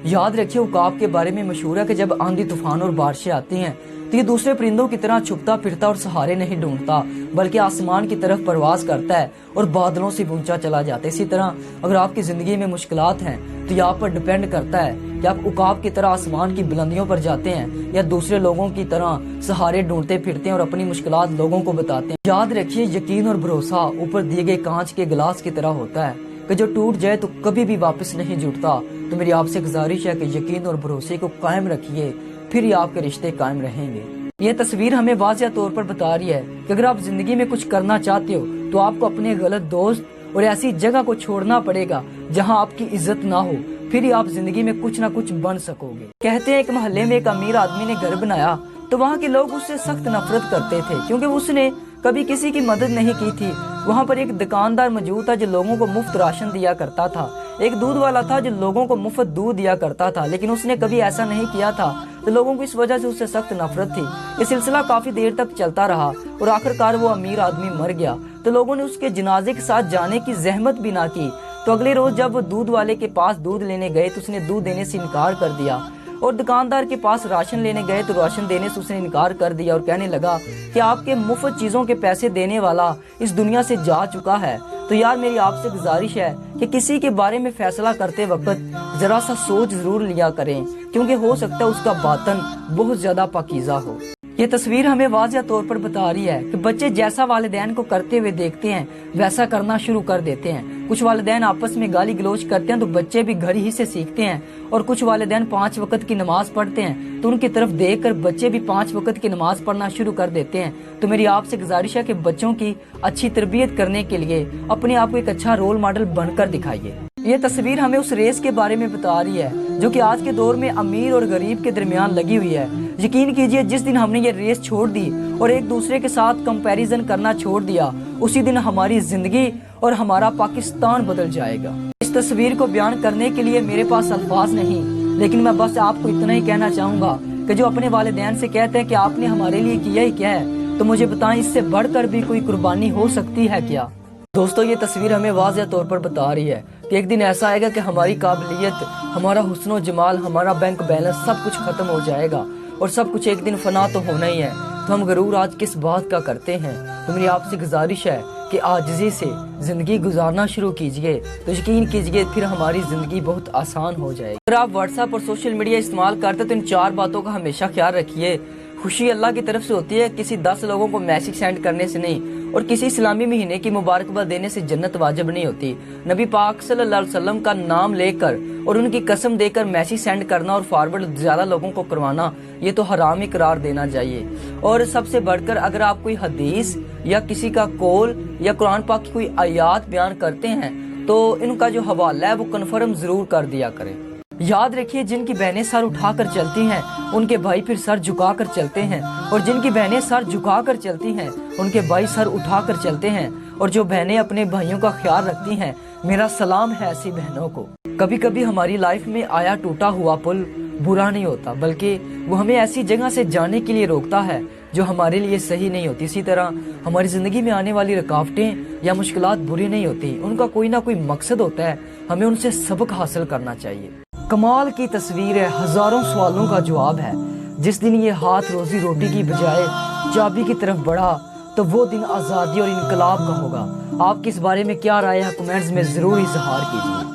याद रखिए, उकाब के बारे में मशहूर है कि जब आंधी तूफान और बारिशें आती हैं तो ये दूसरे परिंदों की तरह छुपता फिरता और सहारे नहीं ढूंढता, बल्कि आसमान की तरफ परवाज करता है और बादलों से ऊंचा चला जाता है। इसी तरह अगर आपकी जिंदगी में मुश्किलात हैं तो ये आप पर डिपेंड करता है कि आप उकाब की तरह आसमान की बुलंदियों पर जाते हैं या दूसरे लोगों की तरह सहारे ढूंढते फिरते हैं और अपनी मुश्किलात लोगों को बताते हैं। याद रखिए, यकीन और भरोसा ऊपर दिए गए कांच के गिलास की तरह होता है कि जो टूट जाए तो कभी भी वापस नहीं जुड़ता। तो मेरी आपसे गुजारिश है कि यकीन और भरोसे को कायम रखिए, फिर ही आपके रिश्ते कायम रहेंगे। ये तस्वीर हमें वाज़िह तौर पर बता रही है कि अगर आप जिंदगी में कुछ करना चाहते हो तो आपको अपने गलत दोस्त और ऐसी जगह को छोड़ना पड़ेगा जहां आपकी इज्जत ना हो, फिर ही आप जिंदगी में कुछ ना कुछ बन सकोगे। कहते हैं एक मोहल्ले में एक अमीर आदमी ने घर बनाया तो वहाँ के लोग उससे सख्त नफरत करते थे क्योंकि उसने कभी किसी की मदद नहीं की थी। वहाँ पर एक दुकानदार मौजूद था जो लोगों को मुफ्त राशन दिया करता था। एक दूध वाला था जो लोगों को मुफ्त दूध दिया करता था, लेकिन उसने कभी ऐसा नहीं किया था तो लोगों को इस वजह से उससे सख्त नफरत थी। ये सिलसिला काफी देर तक चलता रहा और आखिरकार वो अमीर आदमी मर गया तो लोगों ने उसके जनाजे के साथ जाने की जहमत भी ना की। तो अगले रोज जब वो दूध वाले के पास दूध लेने गए तो उसने दूध देने से इनकार कर दिया और दुकानदार के पास राशन लेने गए तो राशन देने से उसने इनकार कर दिया और कहने लगा कि आपके मुफ्त चीजों के पैसे देने वाला इस दुनिया से जा चुका है। तो यार मेरी आपसे गुजारिश है कि किसी के बारे में फैसला करते वक्त जरा सा सोच जरूर लिया करें, क्योंकि हो सकता है उसका बातन बहुत ज्यादा पाकीज़ा हो। ये तस्वीर हमें वाज़िह तौर पर बता रही है कि बच्चे जैसा वालिदैन को करते हुए देखते हैं वैसा करना शुरू कर देते हैं। कुछ वालिदैन आपस में गाली गलौज करते हैं तो बच्चे भी घर ही से सीखते हैं, और कुछ वालिदैन 5 वक्त की नमाज पढ़ते हैं तो उनकी तरफ देखकर बच्चे भी 5 वक्त की नमाज पढ़ना शुरू कर देते हैं। तो मेरी आपसे गुजारिश है कि बच्चों की अच्छी तरबियत करने के लिए अपने आप को एक अच्छा रोल मॉडल बनकर दिखाइए। ये तस्वीर हमें उस रेस के बारे में बता रही है जो कि आज के दौर में अमीर और गरीब के दरमियान लगी हुई है। यकीन कीजिए, जिस दिन हमने ये रेस छोड़ दी और एक दूसरे के साथ कंपैरिजन करना छोड़ दिया, उसी दिन हमारी जिंदगी और हमारा पाकिस्तान बदल जाएगा। इस तस्वीर को बयान करने के लिए मेरे पास अल्फाज नहीं, लेकिन मैं बस आपको इतना ही कहना चाहूंगा कि जो अपने वालिदैन से कहते हैं कि आपने हमारे लिए किया ही क्या है, तो मुझे बताएं इससे बढ़कर भी कोई कुर्बानी हो सकती है क्या? दोस्तों, ये तस्वीर हमें वाज़िह तौर पर बता रही है कि एक दिन ऐसा आएगा कि हमारी काबिलियत, हमारा हुस्न जमाल, हमारा बैंक बैलेंस सब कुछ खत्म हो जाएगा और सब कुछ एक दिन फना तो होना ही है। तो हम गरूर आज किस बात का करते हैं? तो मेरी आपसे गुजारिश है कि आजिज़ी से जिंदगी गुजारना शुरू कीजिए, तो यकीन कीजिए फिर हमारी जिंदगी बहुत आसान हो जाएगी। अगर आप व्हाट्सएप और सोशल मीडिया इस्तेमाल करते तो इन 4 बातों का हमेशा ख्याल रखिए। खुशी अल्लाह की तरफ से होती है, किसी 10 लोगों को मैसेज सेंड करने से नहीं, और किसी इस्लामी महीने की मुबारकबाद देने से जन्नत वाजिब नहीं होती। नबी पाक सल्लल्लाहु अलैहि वसल्लम का नाम लेकर और उनकी कसम देकर मैसेज सेंड करना और फॉरवर्ड ज्यादा लोगों को करवाना, ये तो हराम ही करार देना चाहिए। और सबसे बढ़कर अगर आप कोई हदीस या किसी का कौल या कुरान पाक की कोई आयात बयान करते हैं तो इनका जो हवाला है वो कन्फर्म जरूर कर दिया करें। याद रखिए, जिनकी बहनें सर उठाकर चलती हैं उनके भाई फिर सर झुकाकर चलते हैं, और जिनकी बहनें सर झुकाकर चलती हैं उनके भाई सर उठाकर चलते हैं। और जो बहनें अपने भाइयों का ख्याल रखती हैं, मेरा सलाम है ऐसी बहनों को। कभी कभी हमारी लाइफ में आया टूटा हुआ पुल बुरा नहीं होता, बल्कि वो हमें ऐसी जगह से जाने के लिए रोकता है जो हमारे लिए सही नहीं होती। इसी तरह हमारी जिंदगी में आने वाली रुकावटें या मुश्किलात बुरी नहीं होती, उनका कोई ना कोई मकसद होता है, हमें उनसे सबक हासिल करना चाहिए। कमाल की तस्वीर है, हजारों सवालों का जवाब है। जिस दिन ये हाथ रोजी रोटी की बजाय चाबी की तरफ बढ़ा तो वो दिन आज़ादी और इनकलाब का होगा। आपकी इस बारे में क्या राय है? कमेंट्स में जरूर इजहार कीजिए।